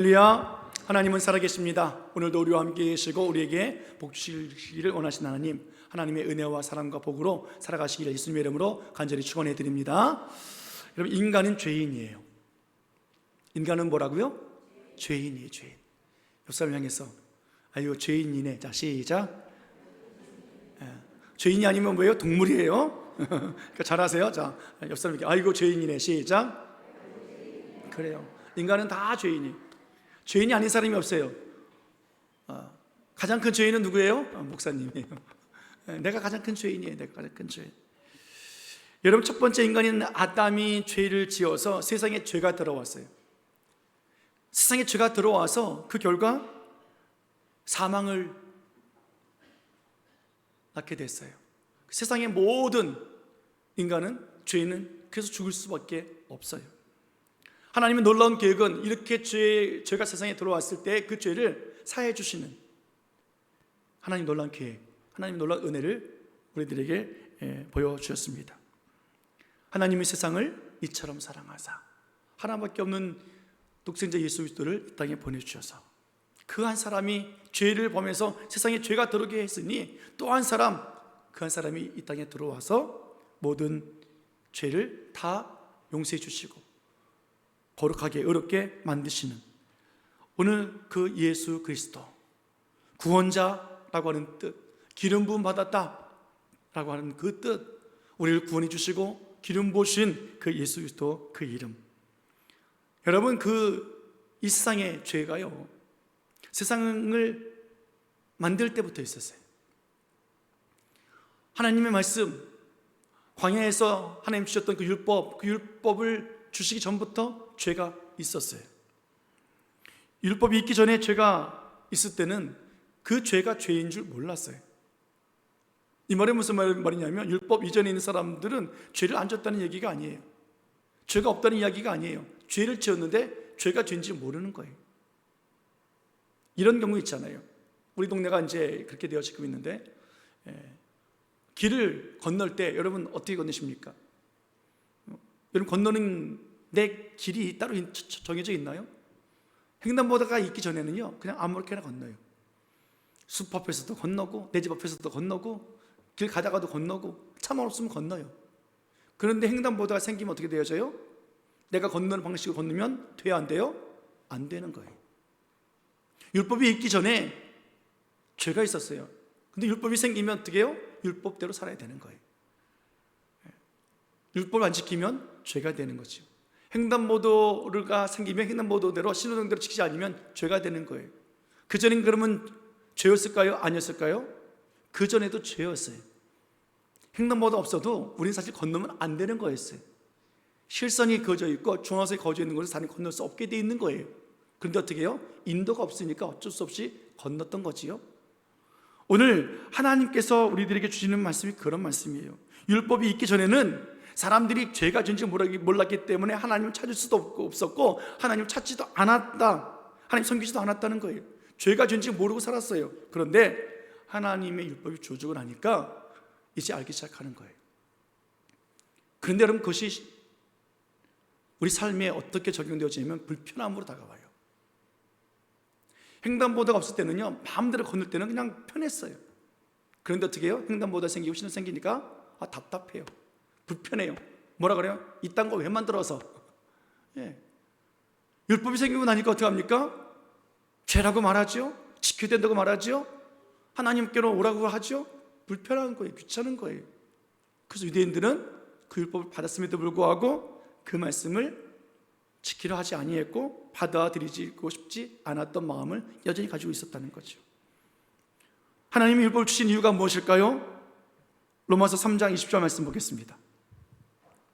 할렐루야. 하나님은 살아계십니다. 오늘도 우리와 함께 계시고 우리에게 복 주시기를 원하신 하나님의 은혜와 사랑과 복으로 살아가시기를 예수님의 이름으로 간절히 축원해 드립니다. 여러분, 인간은 죄인이에요. 인간은 뭐라고요? 죄인이에요. 죄인. 옆 사람 향해서 아이고 죄인이네. 자, 시작. 죄인이 아니면 뭐예요? 동물이에요. 그러니까 잘하세요. 자, 옆 사람에게 아이고 죄인이네. 시작. 그래요. 인간은 다 죄인이. 죄인이 아닌 사람이 없어요. 가장 큰 죄인은 누구예요? 목사님이에요. 내가 가장 큰 죄인이에요. 내가 가장 큰 죄인. 여러분, 첫 번째 인간인 아담이 죄를 지어서 세상에 죄가 들어왔어요. 세상에 죄가 들어와서 그 결과 사망을 낳게 됐어요. 세상의 모든 인간은, 죄인은 그래서 죽을 수밖에 없어요. 하나님의 놀라운 계획은 이렇게 죄가 세상에 들어왔을 때 그 죄를 사해 주시는 하나님 놀라운 계획, 하나님 놀라운 은혜를 우리들에게 보여주셨습니다. 하나님의 세상을 이처럼 사랑하사 하나밖에 없는 독생자 예수 그리스도를 이 땅에 보내주셔서 그 한 사람이 죄를 범해서 세상에 죄가 들어오게 했으니 또 한 사람, 그 한 사람이 이 땅에 들어와서 모든 죄를 다 용서해 주시고 거룩하게 의롭게 만드시는 오늘 그 예수 그리스도, 구원자라고 하는 뜻, 기름 부음 받았다라고 하는 그 뜻, 우리를 구원해 주시고 기름 부으신 그 예수 그리스도, 그 이름. 여러분, 이 세상의 죄가요, 세상을 만들 때부터 있었어요. 하나님의 말씀, 광야에서 하나님 주셨던 그 율법을 주시기 전부터 죄가 있었어요. 율법이 있기 전에 죄가 있을 때는 그 죄가 죄인 줄 몰랐어요. 이 말이 무슨 말이냐면, 율법 이전에 있는 사람들은 죄를 안 졌다는 얘기가 아니에요. 죄가 없다는 이야기가 아니에요. 죄를 지었는데 죄가 죄인지 모르는 거예요. 이런 경우 있잖아요. 우리 동네가 이제 그렇게 되어지고 있는데, 길을 건널 때 여러분 어떻게 건너십니까? 여러분, 건너는 내 길이 따로 정해져 있나요? 횡단보도가 있기 전에는요, 그냥 아무렇게나 건너요. 숲 앞에서도 건너고 내 집 앞에서도 건너고 길 가다가도 건너고 차만 없으면 건너요. 그런데 횡단보도가 생기면 어떻게 되어져요? 내가 건너는 방식으로 건너면 돼야 안 돼요? 안 되는 거예요. 율법이 있기 전에 죄가 있었어요. 근데 율법이 생기면 어떻게 해요? 율법대로 살아야 되는 거예요. 율법을 안 지키면 죄가 되는 거죠. 횡단보도가 생기면 횡단보도대로 신호등대로 지키지 않으면 죄가 되는 거예요. 그전엔 그러면 죄였을까요? 아니었을까요? 그전에도 죄였어요. 횡단보도가 없어도 우리는 사실 건너면 안 되는 거였어요. 실선이 그어져 있고 중앙선이 그어져 있는 곳에서 사람이 건널 수 없게 돼 있는 거예요. 그런데 어떻게 해요? 인도가 없으니까 어쩔 수 없이 건넜던 거지요. 오늘 하나님께서 우리들에게 주시는 말씀이 그런 말씀이에요. 율법이 있기 전에는 사람들이 죄가 죄인지 몰랐기 때문에 하나님을 찾을 수도 없었고 하나님을 찾지도 않았다, 하나님 섬기지도 않았다는 거예요. 죄가 죄인지 모르고 살았어요. 그런데 하나님의 율법이 조직을 하니까 이제 알기 시작하는 거예요. 그런데 여러분, 그것이 우리 삶에 어떻게 적용되어지냐면 불편함으로 다가와요. 횡단보도가 없을 때는요, 마음대로 건널 때는 그냥 편했어요. 그런데 어떻게 해요? 횡단보도가 생기고 신호 생기니까 답답해요. 불편해요. 뭐라 그래요? 이딴 거 왜 만들어서? 율법이 생기고 나니까 어떻게 합니까? 죄라고 말하죠. 지켜야 된다고 말하죠. 하나님께로 오라고 하죠. 불편한 거예요. 귀찮은 거예요. 그래서 유대인들은 그 율법을 받았음에도 불구하고 그 말씀을 지키려 하지 아니했고 받아들이고 싶지 않았던 마음을 여전히 가지고 있었다는 거죠. 하나님이 율법을 주신 이유가 무엇일까요? 로마서 3장 20절 말씀 보겠습니다.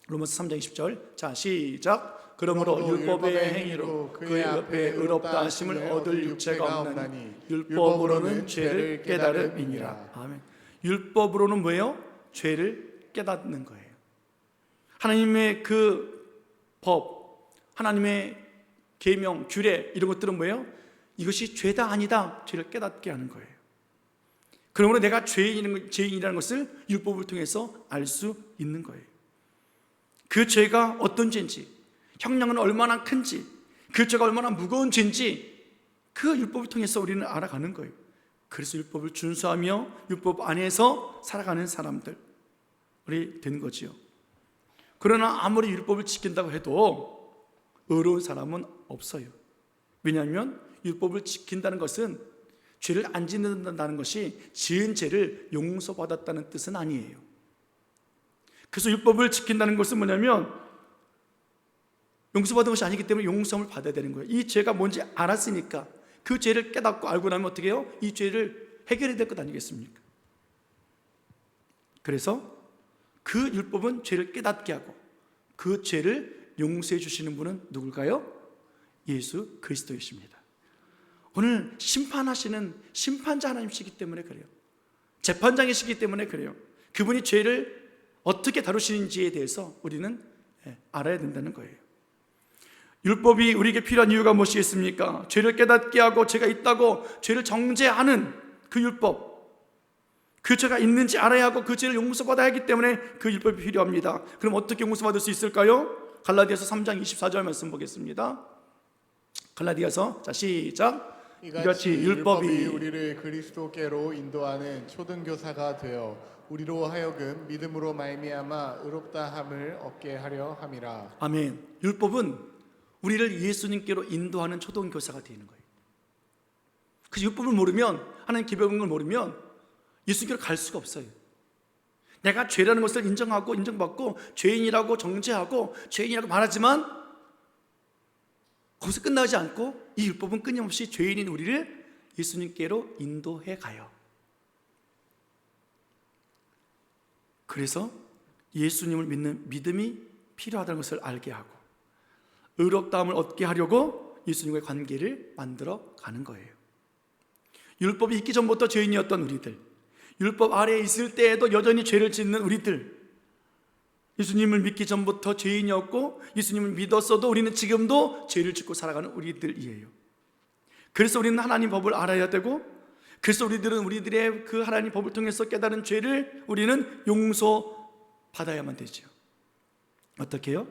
로마서 3장 20절. 자, 시작. 그러므로 율법의 행위로 그의 앞에 의롭다 하심을 얻을 육체가 없나니 율법으로는 죄를 깨달음이니라. 아멘. 율법으로는 뭐예요? 죄를 깨닫는 거예요. 하나님의 그 법, 하나님의 계명, 규례, 이런 것들은 뭐예요? 이것이 죄다 아니다, 죄를 깨닫게 하는 거예요. 그러므로 내가 죄인이라는 것을 율법을 통해서 알 수 있는 거예요. 그 죄가 어떤 죄인지, 형량은 얼마나 큰지, 그 죄가 얼마나 무거운 죄인지 그 율법을 통해서 우리는 알아가는 거예요. 그래서 율법을 준수하며 율법 안에서 살아가는 사람들이 되는 거지요. 그러나 아무리 율법을 지킨다고 해도 의로운 사람은 없어요. 왜냐하면 율법을 지킨다는 것은 죄를 안 짓는다는 것이 지은 죄를 용서받았다는 뜻은 아니에요. 그래서 율법을 지킨다는 것은 뭐냐면 용서받은 것이 아니기 때문에 용서를 받아야 되는 거예요. 이 죄가 뭔지 알았으니까 그 죄를 깨닫고 알고 나면 어떻게 해요? 이 죄를 해결해야 될 것 아니겠습니까? 그래서 그 율법은 죄를 깨닫게 하고 그 죄를 용서해 주시는 분은 누굴까요? 예수 그리스도이십니다. 오늘 심판하시는 심판자 하나님이시기 때문에 그래요. 재판장이시기 때문에 그래요. 그분이 죄를 어떻게 다루시는지에 대해서 우리는 알아야 된다는 거예요. 율법이 우리에게 필요한 이유가 무엇이겠습니까? 죄를 깨닫게 하고 죄가 있다고 죄를 정죄하는 그 율법, 그 죄가 있는지 알아야 하고 그 죄를 용서받아야 하기 때문에 그 율법이 필요합니다. 그럼 어떻게 용서받을 수 있을까요? 갈라디아서 3장 24절 말씀 보겠습니다. 갈라디아서 자 시작. 이같이 율법이 우리를 그리스도께로 인도하는 초등교사가 되어 우리로 하여금 믿음으로 말미암아 의롭다함을 얻게 하려 함이라. 아멘. 율법은 우리를 예수님께로 인도하는 초등교사가 되는 거예요. 그래서 율법을 모르면, 하나님 계명을 모르면 예수님께로 갈 수가 없어요. 내가 죄라는 것을 인정하고 인정받고 죄인이라고 정죄하고 죄인이라고 말하지만 거기서 끝나지 않고 이 율법은 끊임없이 죄인인 우리를 예수님께로 인도해 가요. 그래서 예수님을 믿는 믿음이 필요하다는 것을 알게 하고 의롭다함을 얻게 하려고 예수님과의 관계를 만들어 가는 거예요. 율법이 있기 전부터 죄인이었던 우리들, 율법 아래에 있을 때에도 여전히 죄를 짓는 우리들, 예수님을 믿기 전부터 죄인이었고 예수님을 믿었어도 우리는 지금도 죄를 짓고 살아가는 우리들이에요. 그래서 우리는 하나님 법을 알아야 되고, 그래서 우리들은 우리들의 그 하나님 법을 통해서 깨달은 죄를 우리는 용서받아야만 되죠. 어떻게 해요?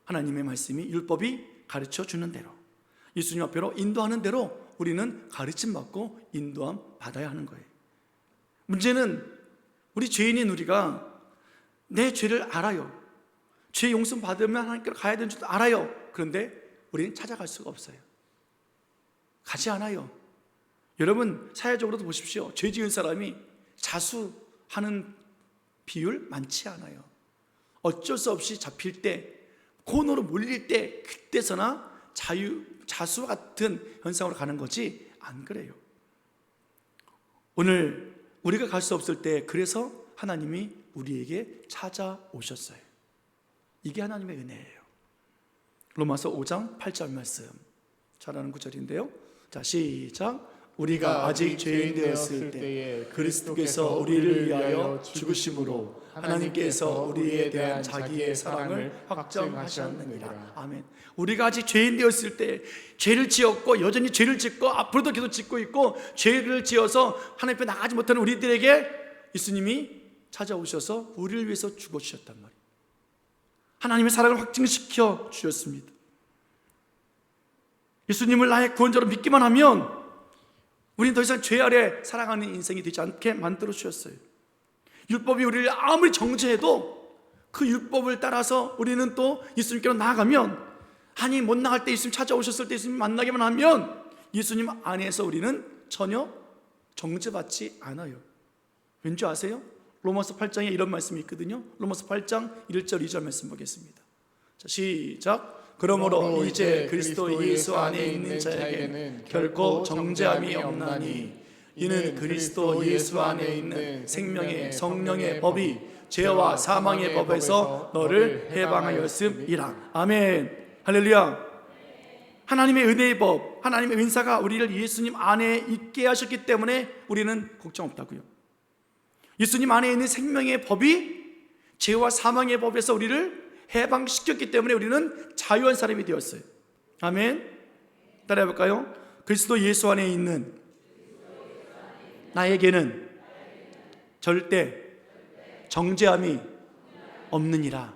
하나님의 말씀이 율법이 가르쳐 주는 대로, 예수님 앞으로 인도하는 대로 우리는 가르침 받고 인도함 받아야 하는 거예요. 문제는 우리 죄인인 우리가 내 죄를 알아요. 죄 용서 받으면 하나님께로 가야 되는 줄도 알아요. 그런데 우리는 찾아갈 수가 없어요. 가지 않아요. 여러분 사회적으로도 보십시오. 죄 지은 사람이 자수하는 비율 많지 않아요. 어쩔 수 없이 잡힐 때, 코너로 몰릴 때 그때서나 자수와 같은 현상으로 가는 거지 안 그래요. 오늘 우리가 갈 수 없을 때 그래서 하나님이 우리에게 찾아오셨어요. 이게 하나님의 은혜예요. 로마서 5장 8절 말씀 잘 아는 구절인데요. 자 시작. 우리가 아직 죄인 되었을 때에 그리스도께서 우리를 위하여 죽으심으로 하나님께서 우리에 대한 자기의 사랑을 확정하셨느니라. 아멘. 우리가 아직 죄인 되었을 때 죄를 지었고 여전히 죄를 짓고 앞으로도 계속 짓고 있고 죄를 지어서 하나님 앞에 나가지 못하는 우리들에게 예수님이 찾아오셔서 우리를 위해서 죽어주셨단 말이에요. 하나님의 사랑을 확증시켜 주셨습니다. 예수님을 나의 구원자로 믿기만 하면 우리는 더 이상 죄 아래 살아가는 인생이 되지 않게 만들어 주셨어요. 율법이 우리를 아무리 정죄해도 그 율법을 따라서 우리는 또 예수님께로 나아가면, 아니 못 나갈 때 예수님 찾아오셨을 때 예수님 만나기만 하면 예수님 안에서 우리는 전혀 정죄받지 않아요. 왠지 아세요? 로마서 8장에 이런 말씀이 있거든요. 로마서 8장 1절 2절 말씀 보겠습니다. 자 시작. 그러므로 이제 그리스도 예수 안에 있는 자에게는 결코 정죄함이 없나니 이는 그리스도 예수 안에 있는 생명의 성령의 법이 죄와 사망의 법에서 너를 해방하였음이라. 아멘. 할렐루야. 하나님의 은혜의 법, 하나님의 은사가 우리를 예수님 안에 있게 하셨기 때문에 우리는 걱정 없다고요. 예수님 안에 있는 생명의 법이 죄와 사망의 법에서 우리를 해방시켰기 때문에 우리는 자유한 사람이 되었어요. 아멘. 따라해 볼까요? 그리스도 예수 안에 있는 나에게는 절대 정죄함이 없느니라.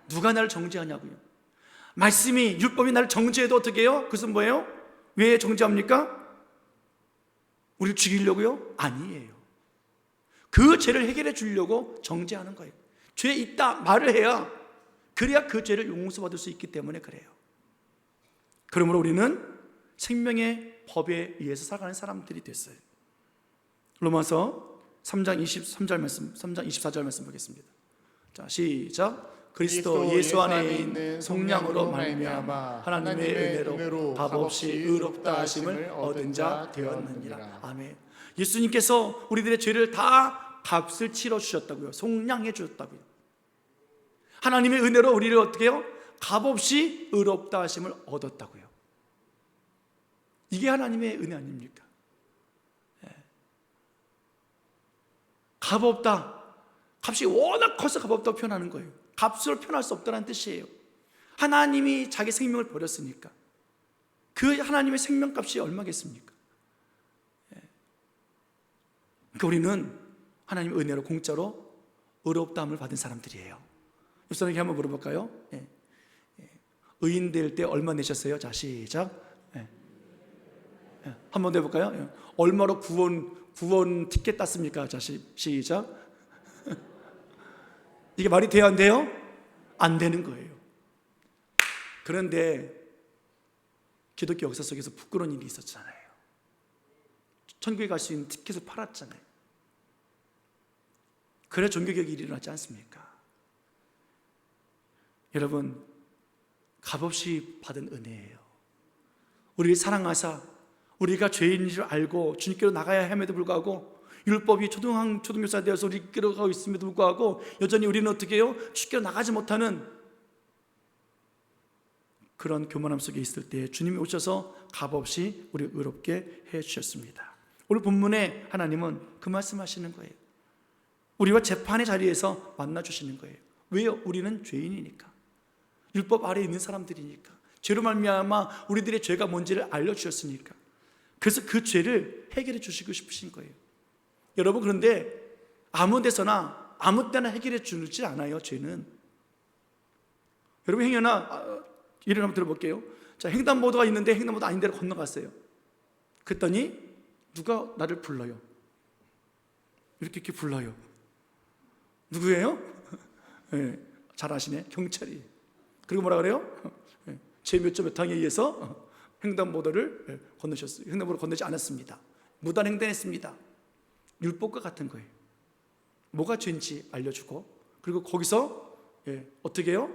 누가 나를 정죄하냐고요? 말씀이 율법이 나를 정죄해도 어떻게 해요? 그것은 뭐예요? 왜 정죄합니까? 우리를 죽이려고요? 아니에요. 그 죄를 해결해 주려고 정죄하는 거예요. 죄 있다 말을 해야, 그래야 그 죄를 용서받을 수 있기 때문에 그래요. 그러므로 우리는 생명의 법에 의해서 살아가는 사람들이 됐어요. 로마서 3장 23절 말씀, 3장 24절 말씀 보겠습니다. 자, 시작. 그리스도 예수 안에 있는 속량으로 말미암아 하나님의 은혜로 값 없이 의롭다 하심을 얻은 자 되었느니라. 아멘. 예수님께서 우리들의 죄를 다 값을 치러 주셨다고요. 속량해 주셨다고요. 하나님의 은혜로 우리를 어떻게 해요? 값 없이 의롭다 하심을 얻었다고요. 이게 하나님의 은혜 아닙니까? 값 없다. 값이 워낙 커서 값 없다고 표현하는 거예요. 값으로 표현할 수 없다는 뜻이에요. 하나님이 자기 생명을 버렸으니까 그 하나님의 생명값이 얼마겠습니까? 그러니까 우리는 하나님의 은혜로 공짜로 의롭다함을 받은 사람들이에요. 우선 한번 물어볼까요? 의인 될 때 얼마 내셨어요? 자, 시작. 한 번 더 해볼까요? 얼마로 구원 티켓 땄습니까? 자, 시작. 이게 말이 돼야 안 돼요? 안 되는 거예요. 그런데 기독교 역사 속에서 부끄러운 일이 있었잖아요. 천국에 갈 수 있는 티켓을 팔았잖아요. 그래 종교개혁이 일어나지 않습니까? 여러분, 값없이 받은 은혜예요. 우리를 사랑하사 우리가 죄인인 줄 알고 주님께로 나가야 함에도 불구하고 율법이 초등교사 되어서 우리 이끌어가고 있음에도 불구하고 여전히 우리는 어떻게 해요? 주께로 나가지 못하는 그런 교만함 속에 있을 때 주님이 오셔서 값없이 우리를 의롭게 해주셨습니다. 오늘 본문에 하나님은 그 말씀하시는 거예요. 우리와 재판의 자리에서 만나주시는 거예요. 왜요? 우리는 죄인이니까, 율법 아래에 있는 사람들이니까, 죄로 말미암아 우리들의 죄가 뭔지를 알려주셨으니까, 그래서 그 죄를 해결해 주시고 싶으신 거예요. 여러분, 그런데 아무 데서나 아무 때나 해결해 주지 않아요. 죄는. 여러분, 행여나 예를 한번 들어볼게요. 자, 횡단보도가 있는데 횡단보도 아닌 데로 건너갔어요. 그랬더니 누가 나를 불러요. 이렇게 불러요. 누구예요? 네, 잘 아시네. 경찰이. 그리고 뭐라 그래요? 제 몇 점 몇 항에 의해서 횡단보도를 건너셨어요. 횡단보도 건너지 않았습니다. 무단횡단했습니다. 율법과 같은 거예요. 뭐가 죄인지 알려주고, 그리고 거기서 어떻게 해요?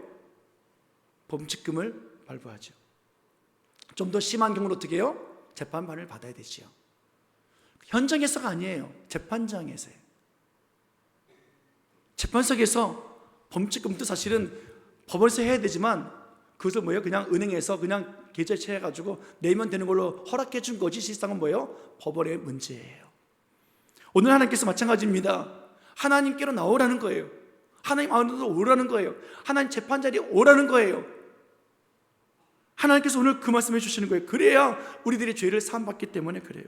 범칙금을 발부하죠. 좀 더 심한 경우는 어떻게 해요? 재판반을 받아야 되지요. 현장에서가 아니에요. 재판장에서예요. 재판석에서 범칙금도 사실은 법원에서 해야 되지만 그것을 뭐예요? 그냥 은행에서 그냥 계좌이체 해가지고 내면 되는 걸로 허락해 준 거지, 실상은 뭐예요? 법원의 문제예요. 오늘 하나님께서 마찬가지입니다. 하나님께로 나오라는 거예요. 하나님 안으로 오라는 거예요. 하나님 재판자리에 오라는 거예요. 하나님께서 오늘 그 말씀해 주시는 거예요. 그래야 우리들의 죄를 사함받기 때문에 그래요.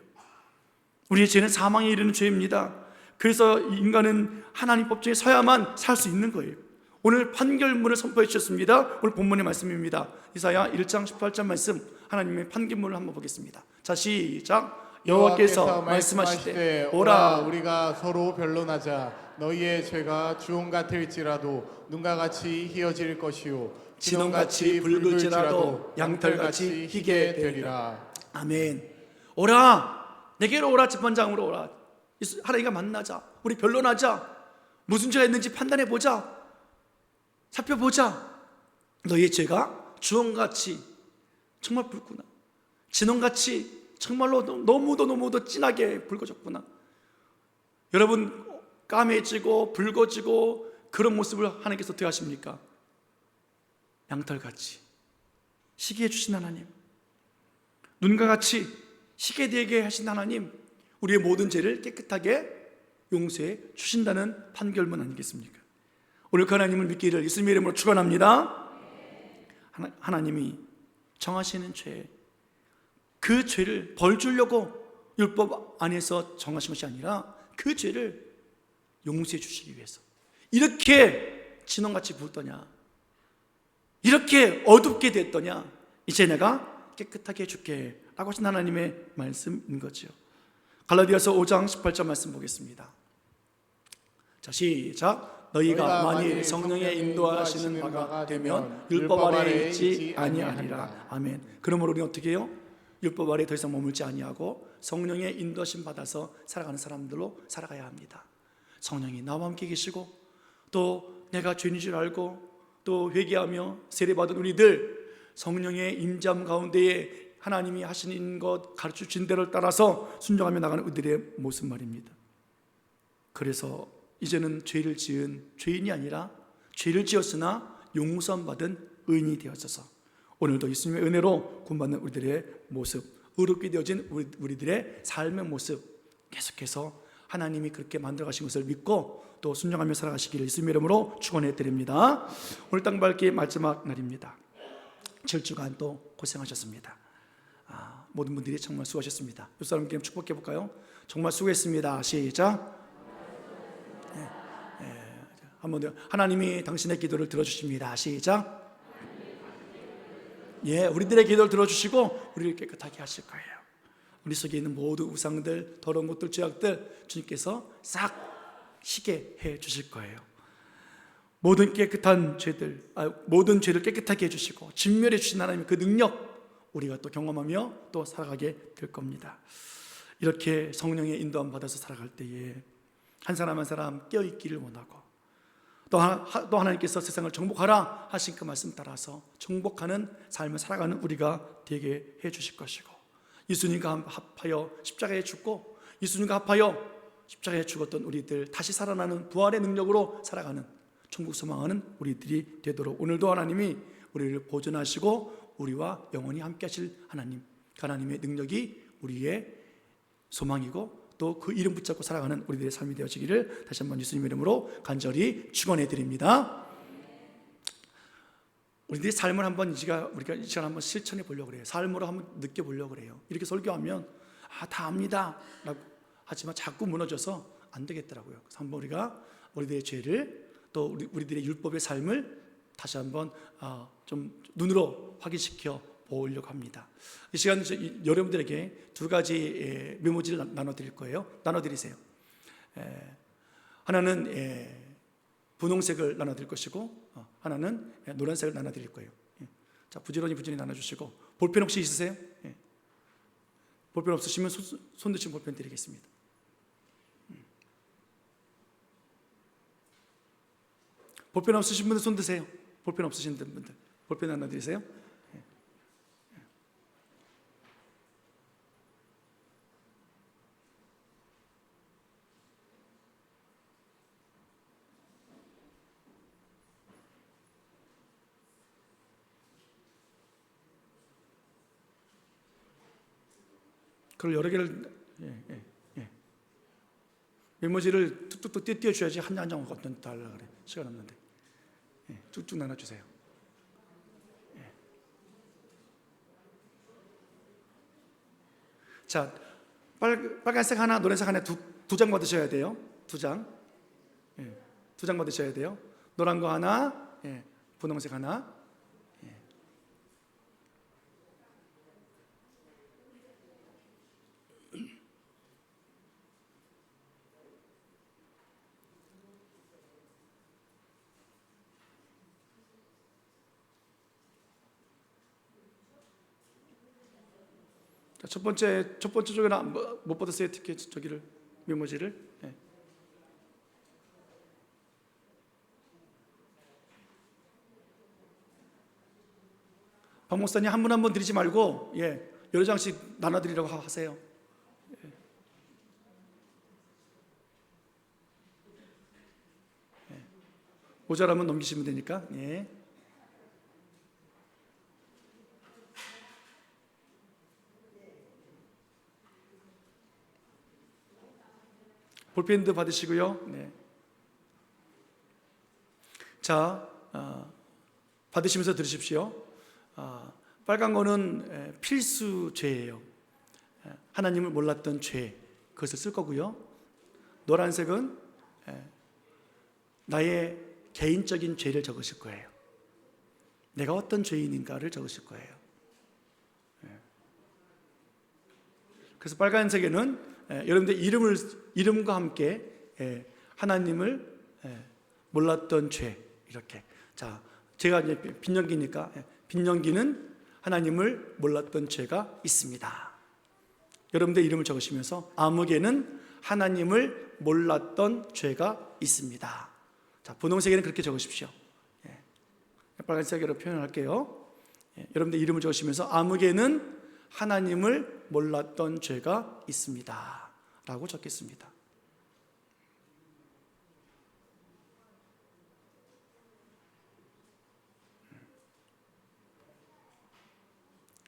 우리의 죄는 사망에 이르는 죄입니다. 그래서 인간은 하나님 법정에 서야만 살 수 있는 거예요. 오늘 판결문을 선포해 주셨습니다. 오늘 본문의 말씀입니다. 이사야 1장 18절 말씀, 하나님의 판결문을 한번 보겠습니다. 자, 시작. 여호와께서 말씀하시되 오라, 우리가 서로 변론하자. 너희의 죄가 주홍 같을지라도 눈과 같이 희어질 것이요 진홍같이 붉을지라도 양털같이 희게 되리라. 아멘. 오라, 내게로 오라. 재판장으로 오라. 하나님과 만나자. 우리 변론하자. 무슨 죄가 있는지 판단해 보자. 살펴보자. 너희의 죄가 주홍같이 정말 붉구나, 진홍같이 정말로 너무도 진하게 붉어졌구나. 여러분, 까매지고 붉어지고 그런 모습을 하나님께서 어떻게 하십니까? 양털같이 희게 해주신 하나님, 눈과 같이 희게 되게 하신 하나님, 우리의 모든 죄를 깨끗하게 용서해 주신다는 판결문 아니겠습니까? 오늘 그 하나님을 믿기를 예수님의 이름으로 축원합니다. 하나님이 정하시는 죄, 그 죄를 벌 주려고 율법 안에서 정하신 것이 아니라 그 죄를 용서해 주시기 위해서. 이렇게 진홍같이 붉더냐, 이렇게 어둡게 됐더냐? 이제 내가 깨끗하게 해줄게 라고 하신 하나님의 말씀인 거죠. 갈라디아서 5장 18절 말씀 보겠습니다. 자, 시작. 너희가 만일 성령의 인도하시는 바가 되면 율법 아래에 있지 아니하리라. 아멘. 그러므로 우리는 어떻게 해요? 율법 아래에 더 이상 머물지 아니하고 성령의 인도하심 받아서 살아가는 사람들로 살아가야 합니다. 성령이 나와 함께 계시고 또 내가 죄인인 줄 알고 또 회개하며 세례받은 우리들 성령의 임재함 가운데에 하나님이 하시는 것 가르쳐 주신 대로 따라서 순종하며 나가는 우리들의 모습 말입니다. 그래서 이제는 죄를 지은 죄인이 아니라 죄를 지었으나 용서함 받은 의인이 되어져서 오늘도 예수님의 은혜로 구원받는 우리들의 모습, 의롭게 되어진 우리들의 삶의 모습 계속해서 하나님이 그렇게 만들어 가신 것을 믿고 또 순종하며 살아가시기를 예수님의 이름으로 축원해 드립니다. 오늘 땅밟기 마지막 날입니다. 7주간 또 고생하셨습니다. 모든 분들이 정말 수고하셨습니다. 옆 사람께 축복해 볼까요? 정말 수고했습니다. 시작. 한번 더. 하나님이 당신의 기도를 들어주십니다. 시작. 우리들의 기도를 들어주시고 우리를 깨끗하게 하실 거예요. 우리 속에 있는 모든 우상들, 더러운 것들, 죄악들 주님께서 싹 희게 해 주실 거예요. 모든 깨끗한 죄들, 모든 죄를 깨끗하게 해주시고 진멸해 주신 하나님의 그 능력 우리가 또 경험하며 또 살아가게 될 겁니다. 이렇게 성령의 인도함 받아서 살아갈 때에 한 사람 한 사람 깨어있기를 원하고 또 하나님께서 세상을 정복하라 하신 그 말씀 따라서 정복하는 삶을 살아가는 우리가 되게 해주실 것이고 예수님과 합하여 십자가에 죽고 예수님과 합하여 십자가에 죽었던 우리들 다시 살아나는 부활의 능력으로 살아가는 천국 소망하는 우리들이 되도록 오늘도 하나님이 우리를 보존하시고 우리와 영원히 함께 하실 하나님, 하나님의 능력이 우리의 소망이고 또 그 이름 붙잡고 살아가는 우리들의 삶이 되어지기를 다시 한번 예수님 이름으로 간절히 축원해 드립니다. 우리들의 삶을 한번 우리가 이 시간 한번 실천해 보려고 그래요. 삶으로 한번 느껴보려고 그래요. 이렇게 설교하면 다 압니다 라고 하지만 자꾸 무너져서 안 되겠더라고요. 그래서 한번 우리가 우리들의 죄를 또 우리들의 율법의 삶을 다시 한번 좀 눈으로 확인시켜 보려고 합니다. 이 시간 여러분들에게 두 가지 메모지를 나눠드릴 거예요. 나눠드리세요. 하나는 분홍색을 나눠드릴 것이고 하나는 노란색을 나눠드릴 거예요. 자, 부지런히 나눠주시고 볼펜 혹시 있으세요? 볼펜 없으시면 손 드신 볼펜 드리겠습니다. 볼펜 없으신 분들 손 드세요. 볼펜 없으신 분들 볼펜 하나 드리세요. 그걸 여러 개를 메모지를 뚝뚝뚝 띄워줘야지 한 장 한 장 어떤 달라 그래. 시간 없는데 쭉쭉 나눠주세요. 자, 빨간색 하나, 노란색 하나 두 장 받으셔야 돼요. 두 장. 두 장 받으셔야 돼요. 노란 거 하나, 분홍색 하나. 첫 번째 쪽에는 못 받았어요. 특히 저기를 메모지를. 박 목사님 한 분 한 분 드리지 말고 여러 장씩 나눠드리라고 하세요. 모자라면 넘기시면 되니까. 볼펜도 받으시고요. 자, 받으시면서 들으십시오. 빨간 거는 필수 죄예요. 하나님을 몰랐던 죄, 그것을 쓸 거고요. 노란색은 나의 개인적인 죄를 적으실 거예요. 내가 어떤 죄인인가를 적으실 거예요. 그래서 빨간색에는 여러분들 이름과 함께 하나님을 몰랐던 죄, 이렇게. 자, 제가 이제 빈년기니까 빈년기는 하나님을 몰랐던 죄가 있습니다. 여러분들 이름을 적으시면서 아무개는 하나님을 몰랐던 죄가 있습니다. 자, 분홍색에는 그렇게 적으십시오. 빨간색으로 표현할게요. 여러분들 이름을 적으시면서 아무개는 하나님을 몰랐던 죄가 있습니다 라고 적겠습니다.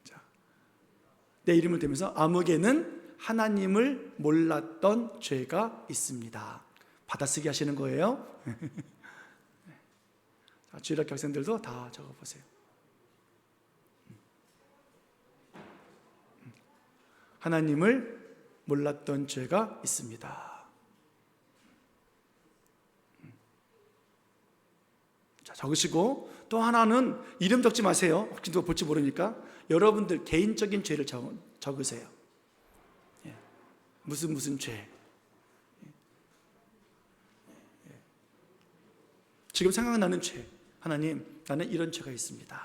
자, 내 이름을 대면서 아무개는 하나님을 몰랐던 죄가 있습니다. 받아쓰기 하시는 거예요. 주일학교 학생들도 다 적어보세요. 하나님을 몰랐던 죄가 있습니다. 자, 적으시고 또 하나는 이름 적지 마세요. 혹시 누가 볼지 모르니까 여러분들 개인적인 죄를 적으세요. 무슨 죄. 지금 생각나는 죄. 하나님, 나는 이런 죄가 있습니다.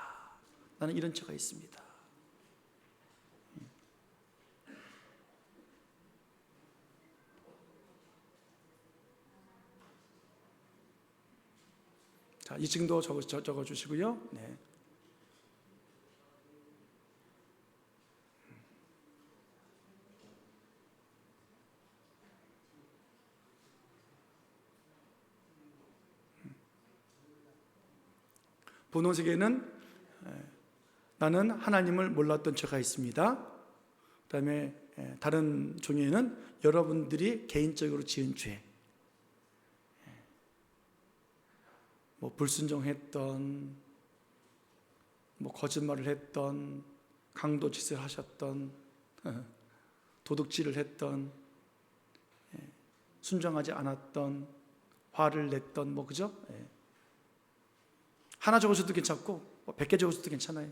나는 이런 죄가 있습니다. 자, 이 층도 적어주시고요. 네. 분홍색에는 나는 하나님을 몰랐던 죄가 있습니다. 그 다음에 다른 종이에는 여러분들이 개인적으로 지은 죄, 뭐 불순종했던, 뭐 거짓말을 했던, 강도짓을 하셨던, 도둑질을 했던, 순종하지 않았던, 화를 냈던, 뭐 그죠? 하나 적으셔도 괜찮고 100개 적으셔도 괜찮아요.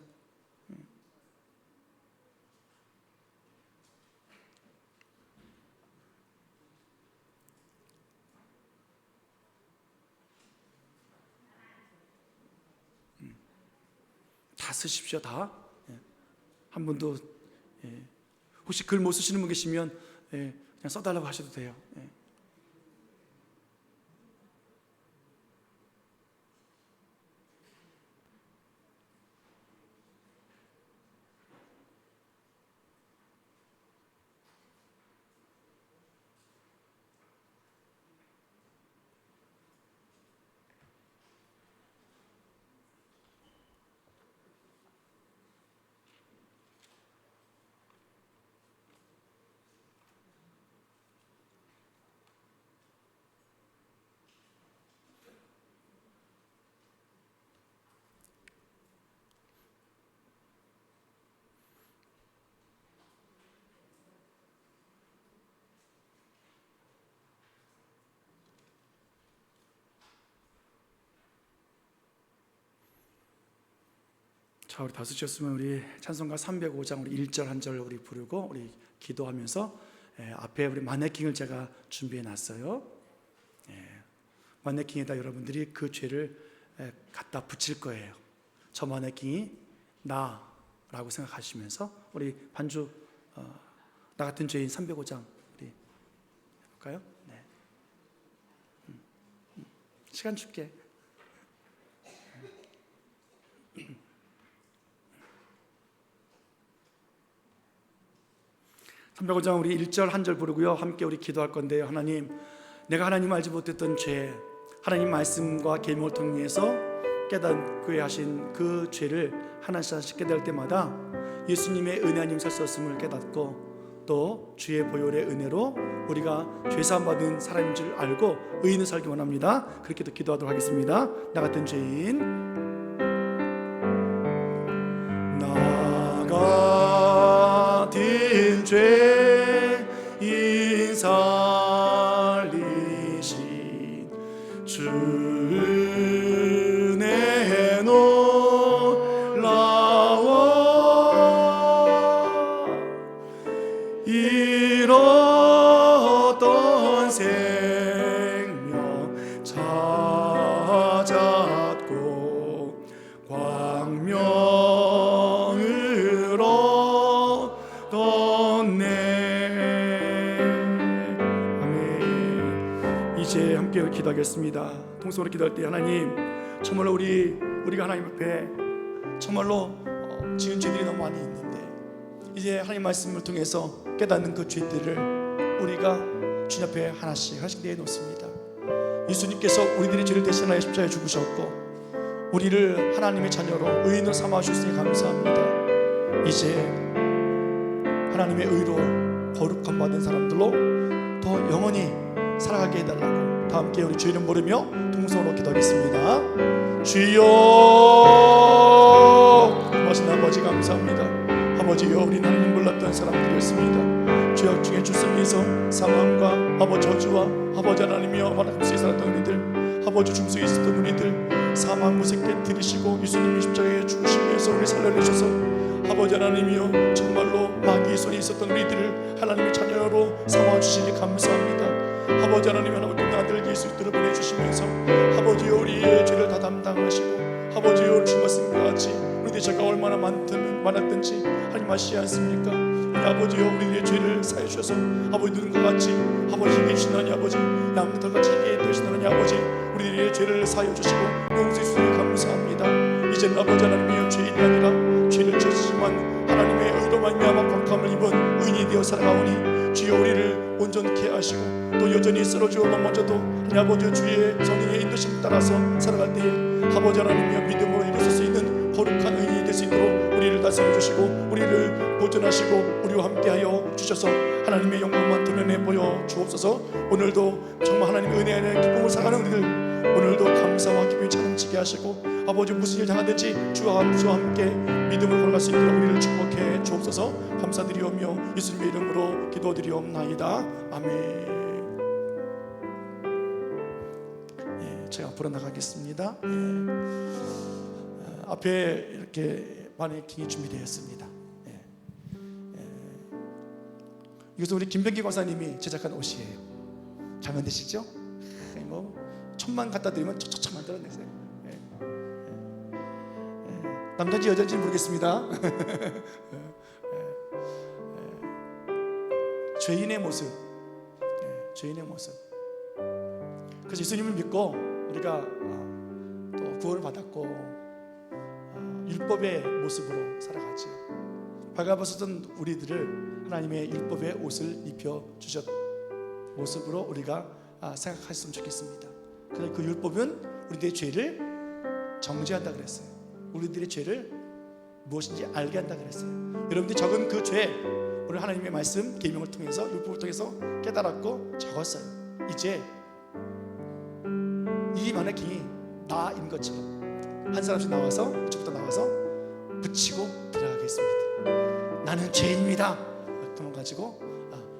다 쓰십시오. 다. 한 분도 혹시 글 못 쓰시는 분 계시면 그냥 써달라고 하셔도 돼요. 자, 우리 다 쓰셨으면 우리 찬송가 305장 우리 1절 한 절 우리 부르고 우리 기도하면서 앞에 우리 마네킹을 제가 준비해 놨어요. 마네킹에다 여러분들이 그 죄를 갖다 붙일 거예요. 저 마네킹이 나라고 생각하시면서 우리 반주 나 같은 죄인 305장 우리 해볼까요? 네. 시간 줄게. 305장 우리 1절 한 절 부르고요. 함께 우리 기도할 건데요. 하나님, 내가 하나님 알지 못했던 죄, 하나님 말씀과 계명을 통해서 깨닫게 하신 그 죄를 하나씩 하나씩 깨달을 때마다 예수님의 은혜 아님 살 수 없음을 깨닫고 또 주의 보혈의 은혜로 우리가 죄사함 받은 사람인 줄 알고 의인을 살기 원합니다. 그렇게 또 기도하도록 하겠습니다. 나 같은 죄인, 나 같은 죄인 살리신 주 은혜 높으리이다. 잃었던 생명 찾았고 광명을 얻었네. 아멘. 이제 함께 기도하겠습니다. 통성으로 기도할 때 하나님, 정말로 우리가 하나님 앞에 정말로 지은 죄들이 너무 많이 있는데 이제 하나님 말씀을 통해서 깨닫는 그 죄들을 우리가 주님 앞에 하나씩 내놓습니다. 예수님께서 우리들의 죄를 대신하여 십자가에 죽으셨고 우리를 하나님의 자녀로 의인으로 삼아 주시니 감사합니다. 이제 하나님의 의로 거룩함 받은 사람들로 더 영원히 살아가게 해달라고 다 함께 우리 주 이름 부르며 통성으로 기도하겠습니다. 주여, 하신 아버지 감사합니다. 아버지여, 우리는 하나님 몰랐던 사람들이었습니다. 죄악 중에 주승에서 사망과 아버지 저주와 아버지 하나님이여 하나님께 살았던 우리들, 아버지 중수에 있었던 우리들 사망 무섭게 들이시고 예수님이 십자가에 죽으시면서 우리 살려내셔서 아버지 하나님이여 정말로 마귀의 손에 있었던 우리들을 하나님의 자녀로 삼아주시니 감사합니다. 아버지 하나님, 하나님의 아들 예수 그리스도를 보내주시면서 아버지여 우리의 죄를 다 담당하시고 아버지여 주신 말씀과 같이 우리들의 죄가 얼마나 많았든지 하나님 아시지 않습니까? 우리 아버지여 우리들의 죄를 사해 주셔서 아버지 눈과 같이 아버지 힘이 주신 하나님 아버지 양털같이 힘이 되신 하나님 아버지 우리들의 죄를 사해 주시고 용서해 주시니 감사합니다. 이제는 아버지 하나님이여 죄인이 아니라 죄를 지었지만 하나님의 의로 말미암아 거룩함을 입은 의인이 되어 살아가오니 주여 우리를 온전케 하시고 또 여전히 쓰러지고 넘어져도 하나님 아버지 주의 성령의 인도심 따라서 살아갈 때에 아버지 하나님이여 믿음으로 일어설 수 있는 거룩한 의인이 될 수 있도록 우리를 다스려 주시고 우리를 보존하시고 우리와 함께하여 주셔서 하나님의 영광만 드러내 보여 주옵소서. 오늘도 정말 하나님의 은혜 안에 기쁨을 살아가는 우리들 오늘도 감사와 기쁨이 찬양지게 하시고 아버지 무슨 일 당하든지 주와 함께 믿음으로 걸어갈 수 있도록 우리를 축복해 주옵소서. 감사드리오며 예수님의 이름으로 기도드리옵나이다. 아멘. 제가 앞으로 나가겠습니다. 앞에 이렇게 마네킹이 준비되었습니다. 이것은 우리 김병기 권사님이 제작한 옷이에요. 잘 만드시죠? 뭐 천만 갖다 드리면 척척 만들어내세요. 남자인지 여자인지 모르겠습니다. 죄인의 모습, 죄인의 모습. 그래서 예수님을 믿고 우리가 또 구원을 받았고 율법의 모습으로 살아가지요. 발가벗었던 우리들을 하나님의 율법의 옷을 입혀 주셨 모습으로 우리가 생각했으면 좋겠습니다. 그래서 그 율법은 우리들의 죄를 정죄한다 그랬어요. 우리들의 죄를 무엇인지 알게 한다 그랬어요. 여러분들이 적은 그 죄, 오늘 하나님의 말씀 계명을 통해서 율법을 통해서 깨달았고 적었어요. 이제 이 마네킹이 나인 것처럼 한 사람씩 나와서 이쪽부터 나와서 붙이고 들어가겠습니다. 나는 죄인입니다. 그만 가지고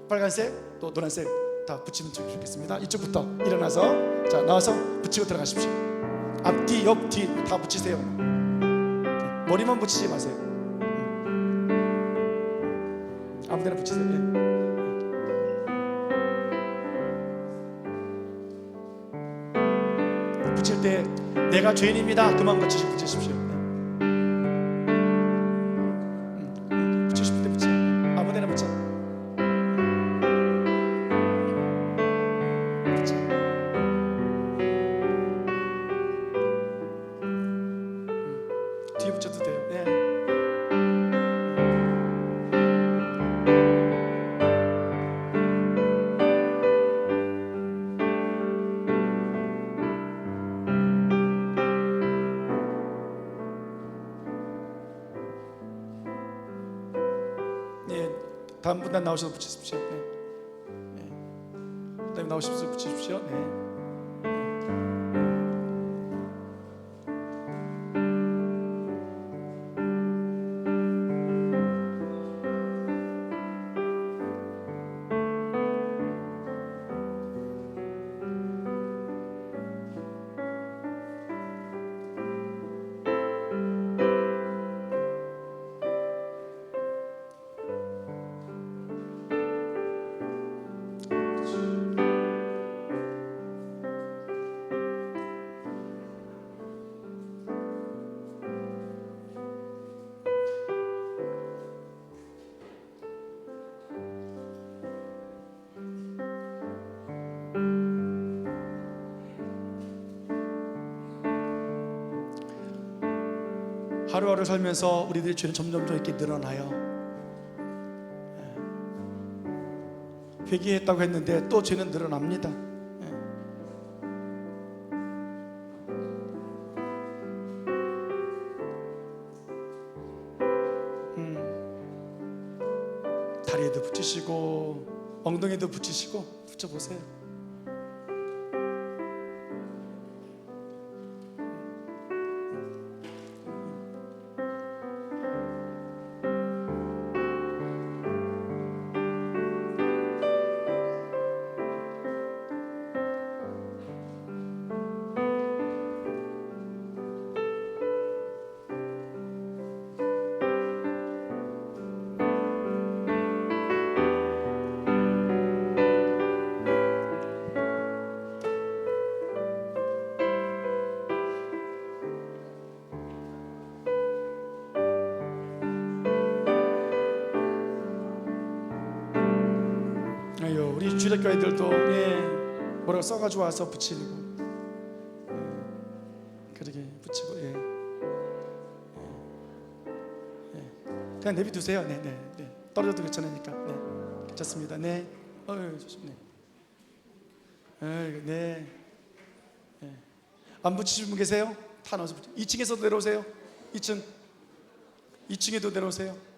빨간색 또 노란색 다 붙이면 좋겠습니다. 이쪽부터 일어나서 자 나와서 붙이고 들어가십시오. 앞뒤 옆뒤 다 붙이세요. 머리만 붙이지 마세요. 아무데나 붙이세요. 붙일 때 내가 죄인입니다. 그만 붙이십시오. 붙이실 때 붙여. 아무데나 붙여. 붙여. 뒤에 붙여도 돼요. 네. 다음 분 나오셔서 붙이십시오. 네. 그다음에 나오셔서 붙이십시오. 네. 하루하루 살면서 우리들의 죄는 점점 이렇게 늘어나요. 회개했다고 했는데 또 죄는 늘어납니다. 다리에도 붙이시고 엉덩이에도 붙이시고 붙여보세요. 아유, 우리 주력교회들도 뭐라고 써가지고 와서 붙이고 그러게 붙이고 그냥 내비두세요. 네. 떨어져도 괜찮으니까. 네, 괜찮습니다. 네, 좋습네. 네. 안 붙이신 분 계세요? 다 넣어서 2층에서도 내려오세요. 2층에도 내려오세요.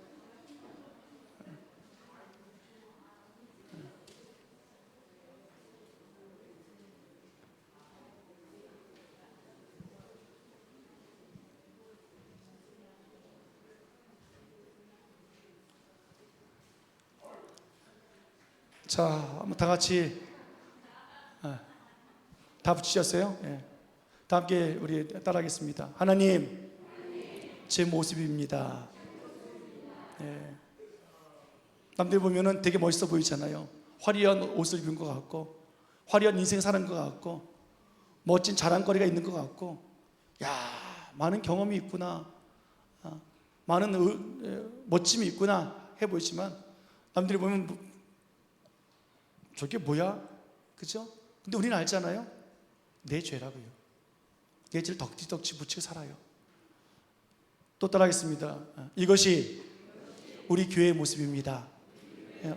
자, 한번 다 같이 다 붙이셨어요? 다 함께 우리 따라하겠습니다. 하나님, 제 모습입니다. 남들 보면은 되게 멋있어 보이잖아요. 화려한 옷을 입은 것 같고, 화려한 인생 사는 것 같고, 멋진 자랑거리가 있는 것 같고, 야, 많은 경험이 있구나, 많은 멋짐이 있구나 해 보이지만, 남들이 보면 저게 뭐야? 그죠? 근데 우리는 알잖아요. 내 죄라고요. 내 죄를 덕지덕지 묻히고 살아요. 또 따라하겠습니다. 이것이 우리 교회의 모습입니다.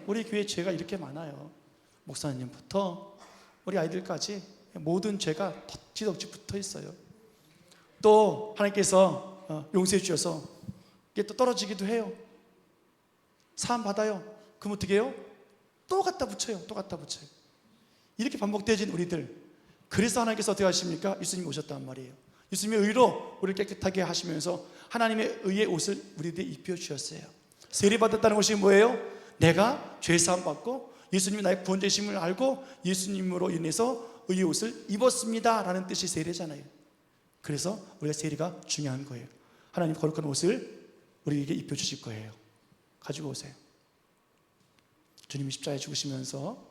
우리 교회 죄가 이렇게 많아요. 목사님부터 우리 아이들까지 모든 죄가 덕지덕지 붙어 있어요. 또 하나님께서 용서해 주셔서 이게 또 떨어지기도 해요. 사함 받아요. 그럼 어떻게 해요? 또 갖다 붙여요. 또 갖다 붙여요. 이렇게 반복되어진 우리들, 그래서 하나님께서 어떻게 하십니까? 예수님이 오셨단 말이에요. 예수님의 의로 우리를 깨끗하게 하시면서 하나님의 의의 옷을 우리들에게 입혀주셨어요. 세례받았다는 것이 뭐예요? 내가 죄사함 받고 예수님이 나의 구원되심을 알고 예수님으로 인해서 의의 옷을 입었습니다 라는 뜻이 세례잖아요. 그래서 우리가 세례가 중요한 거예요. 하나님 거룩한 옷을 우리에게 입혀주실 거예요. 가지고 오세요. 주님이 십자가에 죽으시면서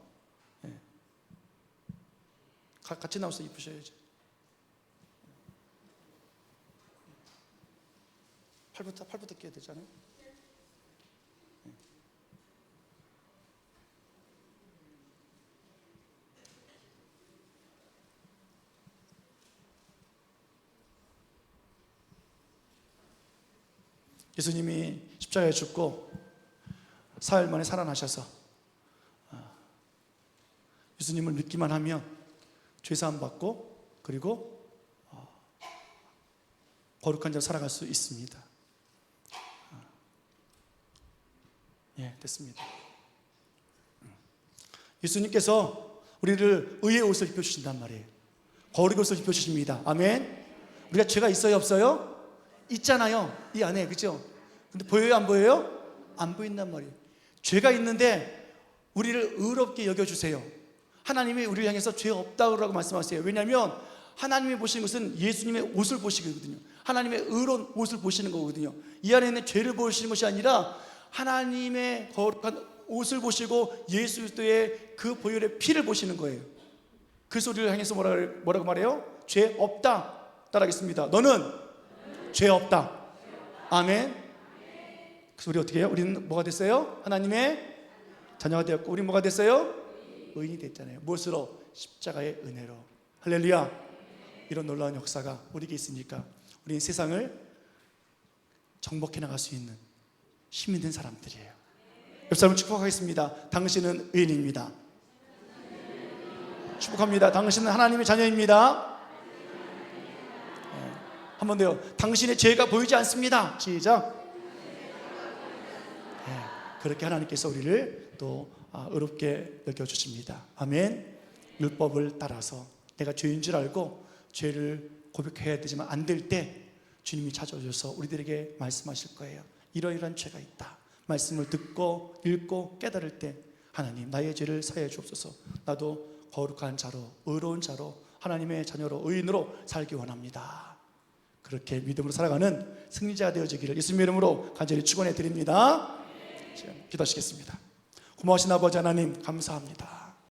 같이 나와서 입으셔야죠. 팔부터 끼워야 되잖아요. 예수님이 십자가에 죽고 사흘 만에 살아나셔서 예수님을 믿기만 하면 죄사함 받고 그리고 거룩한 자로 살아갈 수 있습니다. 됐습니다. 예수님께서 우리를 의의 옷을 입혀주신단 말이에요. 거룩의 옷을 입혀주십니다. 아멘. 우리가 죄가 있어요, 없어요? 있잖아요, 이 안에. 그죠? 근데 보여요, 안 보여요? 안 보인단 말이에요. 죄가 있는데 우리를 의롭게 여겨주세요. 하나님이 우리를 향해서 죄 없다고 말씀하세요. 왜냐하면 하나님이 보시는 것은 예수님의 옷을 보시거든요. 하나님의 의로운 옷을 보시는 거거든요. 이 안에 있는 죄를 보시는 것이 아니라 하나님의 거룩한 옷을 보시고 예수 그리스도의 그 보혈의 피를 보시는 거예요. 그래서 우리를 향해서 뭐라고 말해요? 죄 없다. 따라하겠습니다. 너는 죄 없다. 아멘. 그래서 우리 어떻게 해요? 우리는 뭐가 됐어요? 하나님의 자녀가 되었고, 우리 뭐가 됐어요? 의인이 됐잖아요. 무엇으로? 십자가의 은혜로. 할렐루야. 이런 놀라운 역사가 우리에게 있으니까 우리는 세상을 정복해 나갈 수 있는 힘이 된 사람들이에요. 옆 사람을 축복하겠습니다. 당신은 의인입니다. 축복합니다. 당신은 하나님의 자녀입니다. 네. 한 번 더요. 당신의 죄가 보이지 않습니다. 시작. 네. 그렇게 하나님께서 우리를 또 의롭게 여겨주십니다. 아멘. 율법을 따라서 내가 죄인 줄 알고 죄를 고백해야 되지만 안 될 때 주님이 찾아오셔서 우리들에게 말씀하실 거예요. 이러이러한 죄가 있다. 말씀을 듣고 읽고 깨달을 때 하나님 나의 죄를 사해 주옵소서. 나도 거룩한 자로 의로운 자로 하나님의 자녀로 의인으로 살기 원합니다. 그렇게 믿음으로 살아가는 승리자가 되어지기를 예수님의 이름으로 간절히 축원해 드립니다. 기도하시겠습니다. 고마우신 아버지 하나님 감사합니다.